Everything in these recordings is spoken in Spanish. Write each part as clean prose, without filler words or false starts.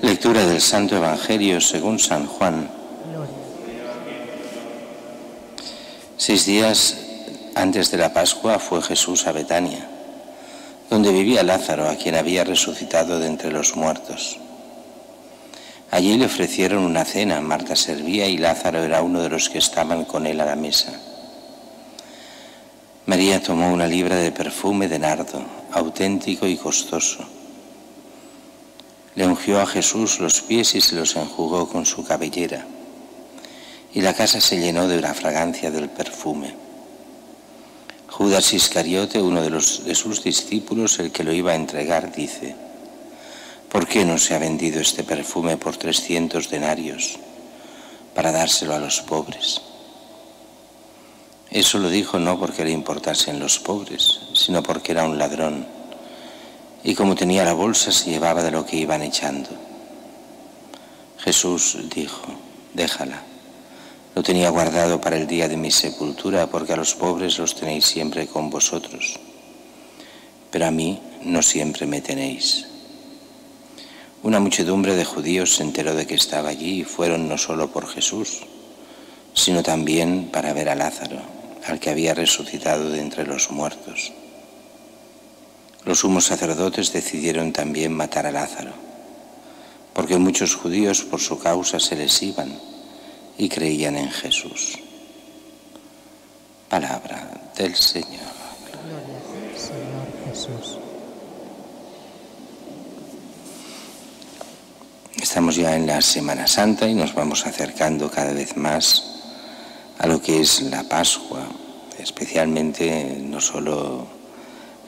Lectura del Santo Evangelio según San Juan. 6 días antes de la Pascua fue Jesús a Betania, donde vivía Lázaro, a quien había resucitado de entre los muertos. Allí le ofrecieron una cena. Marta servía y Lázaro era uno de los que estaban con él a la mesa. María tomó una libra de perfume de nardo, auténtico y costoso. Le ungió a Jesús los pies y se los enjugó con su cabellera, y la casa se llenó de la fragancia del perfume. Judas Iscariote, uno de sus discípulos, el que lo iba a entregar, dice: ¿por qué no se ha vendido este perfume por 300 denarios para dárselo a los pobres? Eso lo dijo no porque le importasen los pobres, sino porque era un ladrón, y como tenía la bolsa se llevaba de lo que iban echando. Jesús dijo: déjala, lo tenía guardado para el día de mi sepultura, porque a los pobres los tenéis siempre con vosotros, pero a mí no siempre me tenéis. Una muchedumbre de judíos se enteró de que estaba allí y fueron no solo por Jesús, sino también para ver a Lázaro, al que había resucitado de entre los muertos. Los sumos sacerdotes decidieron también matar a Lázaro, porque muchos judíos por su causa se les iban y creían en Jesús. Palabra del Señor. Gloria a ti, Señor Jesús. Estamos ya en la Semana Santa y nos vamos acercando cada vez más a lo que es la Pascua, especialmente no solo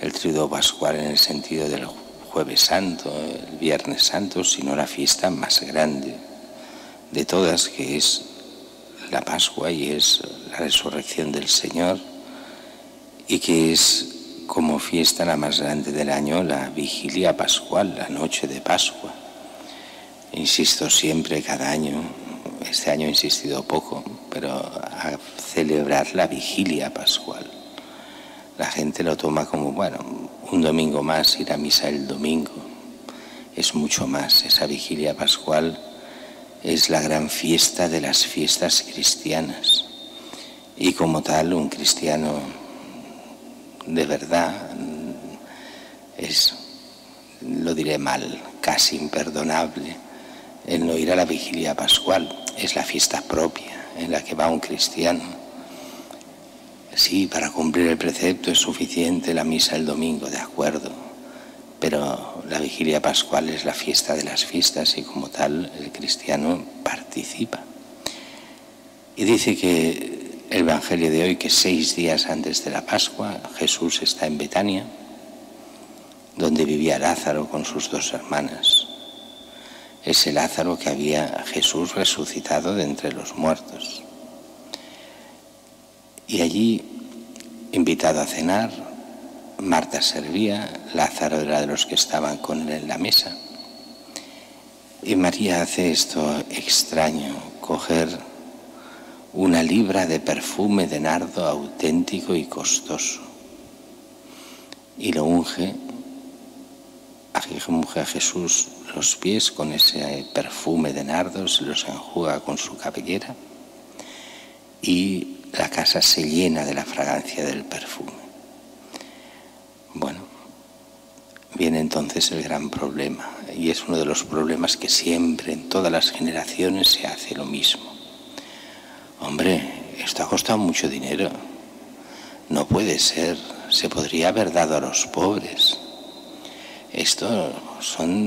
el Triduo Pascual en el sentido del Jueves Santo, el Viernes Santo, sino la fiesta más grande de todas, que es la Pascua y es la resurrección del Señor, y que es como fiesta la más grande del año, la Vigilia Pascual, la noche de Pascua. Insisto siempre, cada año, este año he insistido poco, pero a celebrar la Vigilia Pascual. La gente lo toma como, bueno, un domingo más, ir a misa el domingo. Es mucho más. Esa Vigilia Pascual es la gran fiesta de las fiestas cristianas. Y como tal, un cristiano de verdad es, lo diré mal, casi imperdonable el no ir a la Vigilia Pascual. Es la fiesta propia en la que va un cristiano. Sí, para cumplir el precepto es suficiente la misa el domingo, de acuerdo, pero la Vigilia Pascual es la fiesta de las fiestas y como tal el cristiano participa. Y dice que el Evangelio de hoy, que 6 días antes de la Pascua, Jesús está en Betania, donde vivía Lázaro con sus 2 hermanas. Ese Lázaro que había Jesús resucitado de entre los muertos. Y allí, invitado a cenar, Marta servía, Lázaro era de los que estaban con él en la mesa. Y María hace esto extraño, coger una libra de perfume de nardo auténtico y costoso, y lo unge a Jesús los pies con ese perfume de nardo, se los enjuga con su cabellera y la casa se llena de la fragancia del perfume. Bueno, viene entonces el gran problema, y es uno de los problemas que siempre en todas las generaciones se hace lo mismo. Hombre, esto ha costado mucho dinero, no puede ser, se podría haber dado a los pobres. Esto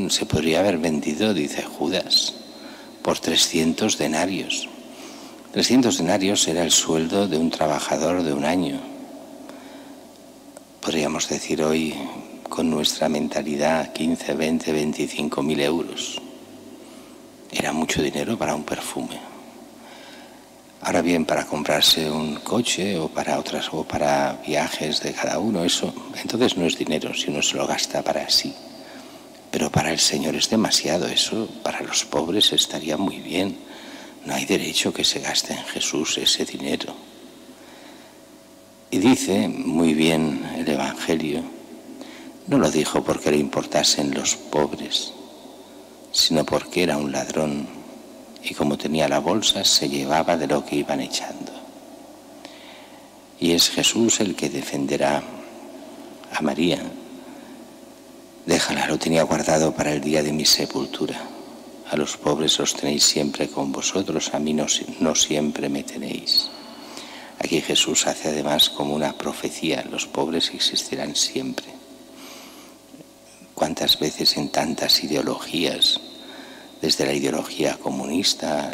se podría haber vendido, dice Judas, por 300 denarios. 300 denarios era el sueldo de un trabajador de un año. Podríamos decir hoy, con nuestra mentalidad, 15, 20, 25.000 euros. Era mucho dinero para un perfume. Ahora bien, para comprarse un coche o para viajes de cada uno, eso entonces no es dinero si uno se lo gasta para sí. Pero para el Señor es demasiado eso, para los pobres estaría muy bien. No hay derecho que se gaste en Jesús ese dinero. Y dice muy bien el Evangelio, no lo dijo porque le importasen los pobres, sino porque era un ladrón y como tenía la bolsa se llevaba de lo que iban echando. Y es Jesús el que defenderá a María. Déjala, lo tenía guardado para el día de mi sepultura. A los pobres los tenéis siempre con vosotros, a mí no siempre me tenéis. Aquí Jesús hace además como una profecía, los pobres existirán siempre. ¿Cuántas veces en tantas ideologías, desde la ideología comunista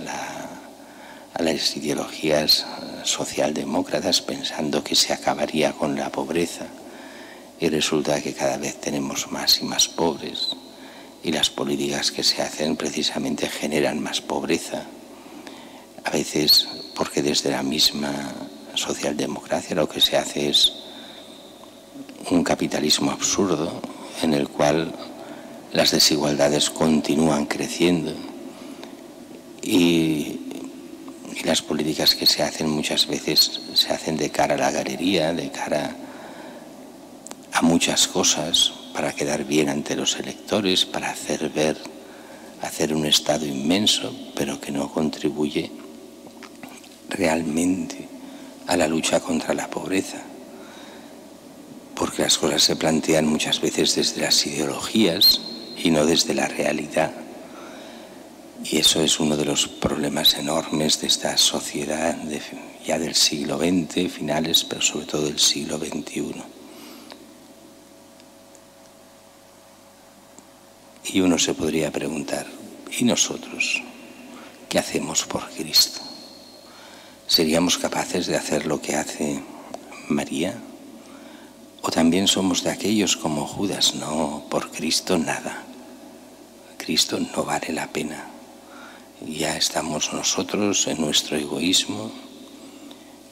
a las ideologías socialdemócratas, pensando que se acabaría con la pobreza, y resulta que cada vez tenemos más y más pobres, y las políticas que se hacen precisamente generan más pobreza, a veces porque desde la misma socialdemocracia lo que se hace es un capitalismo absurdo en el cual las desigualdades continúan creciendo y las políticas que se hacen muchas veces se hacen de cara a la galería, de cara a muchas cosas, para quedar bien ante los electores, para hacer un Estado inmenso, pero que no contribuye realmente a la lucha contra la pobreza. Porque las cosas se plantean muchas veces desde las ideologías y no desde la realidad. Y eso es uno de los problemas enormes de esta sociedad ya del siglo XX, finales, pero sobre todo del siglo XXI. Y uno se podría preguntar, ¿y nosotros qué hacemos por Cristo? ¿Seríamos capaces de hacer lo que hace María? ¿O también somos de aquellos como Judas? No, por Cristo nada. Cristo no vale la pena. Ya estamos nosotros en nuestro egoísmo,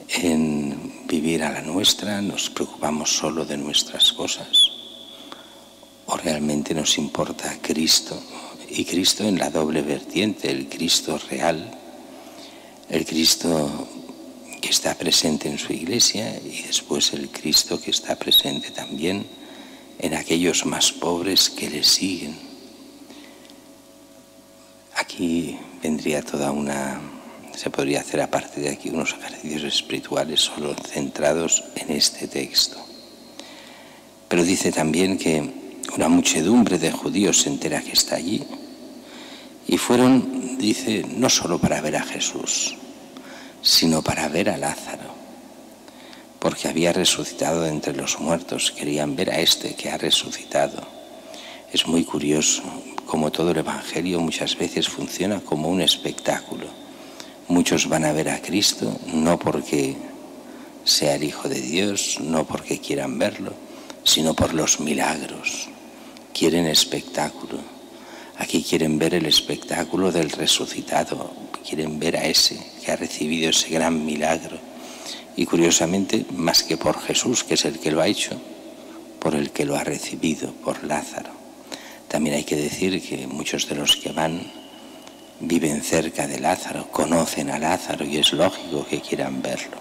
en vivir a la nuestra, nos preocupamos solo de nuestras cosas. ¿O realmente nos importa Cristo? Y Cristo en la doble vertiente, el Cristo real, el Cristo que está presente en su iglesia y después el Cristo que está presente también en aquellos más pobres que le siguen. Aquí vendría se podría hacer a partir de aquí unos ejercicios espirituales solo centrados en este texto. Pero dice también que una muchedumbre de judíos se entera que está allí y fueron, dice, no solo para ver a Jesús, sino para ver a Lázaro, porque había resucitado de entre los muertos, querían ver a este que ha resucitado. Es muy curioso cómo todo el Evangelio muchas veces funciona como un espectáculo. Muchos van a ver a Cristo, no porque sea el Hijo de Dios, no porque quieran verlo, sino por los milagros. Quieren espectáculo. Aquí quieren ver el espectáculo del resucitado, quieren ver a ese que ha recibido ese gran milagro. Y curiosamente, más que por Jesús, que es el que lo ha hecho, por el que lo ha recibido, por Lázaro. También hay que decir que muchos de los que van viven cerca de Lázaro, conocen a Lázaro y es lógico que quieran verlo.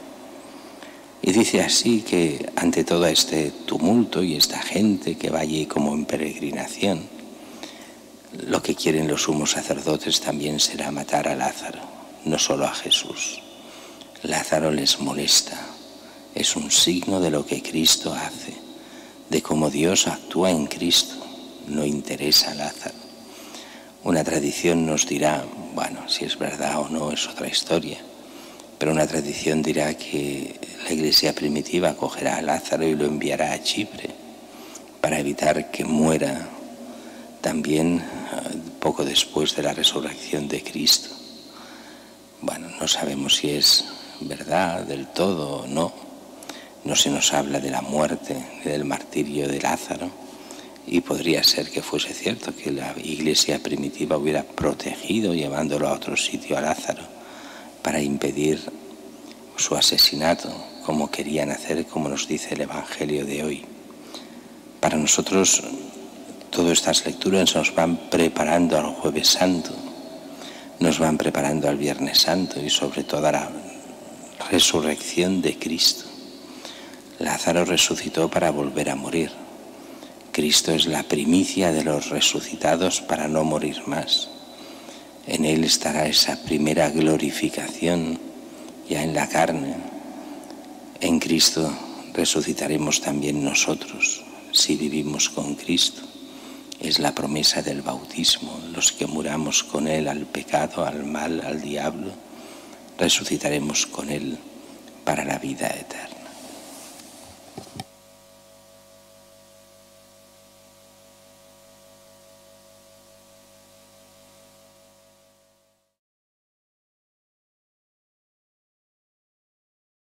Y dice así que ante todo este tumulto y esta gente que va allí como en peregrinación, lo que quieren los sumos sacerdotes también será matar a Lázaro, no solo a Jesús. Lázaro les molesta, es un signo de lo que Cristo hace, de cómo Dios actúa en Cristo, no interesa a Lázaro. Una tradición nos dirá, bueno, si es verdad o no es otra historia, pero una tradición dirá que la iglesia primitiva cogerá a Lázaro y lo enviará a Chipre para evitar que muera también poco después de la resurrección de Cristo. Bueno, no sabemos si es verdad del todo o no. No se nos habla de la muerte, del martirio de Lázaro, y podría ser que fuese cierto que la iglesia primitiva hubiera protegido llevándolo a otro sitio a Lázaro para impedir su asesinato, como querían hacer, como nos dice el Evangelio de hoy. Para nosotros, todas estas lecturas nos van preparando al Jueves Santo, nos van preparando al Viernes Santo y sobre todo a la resurrección de Cristo. Lázaro resucitó para volver a morir. Cristo es la primicia de los resucitados para no morir más. En Él estará esa primera glorificación ya en la carne. En Cristo resucitaremos también nosotros, si vivimos con Cristo. Es la promesa del bautismo. Los que muramos con Él al pecado, al mal, al diablo, resucitaremos con Él para la vida eterna.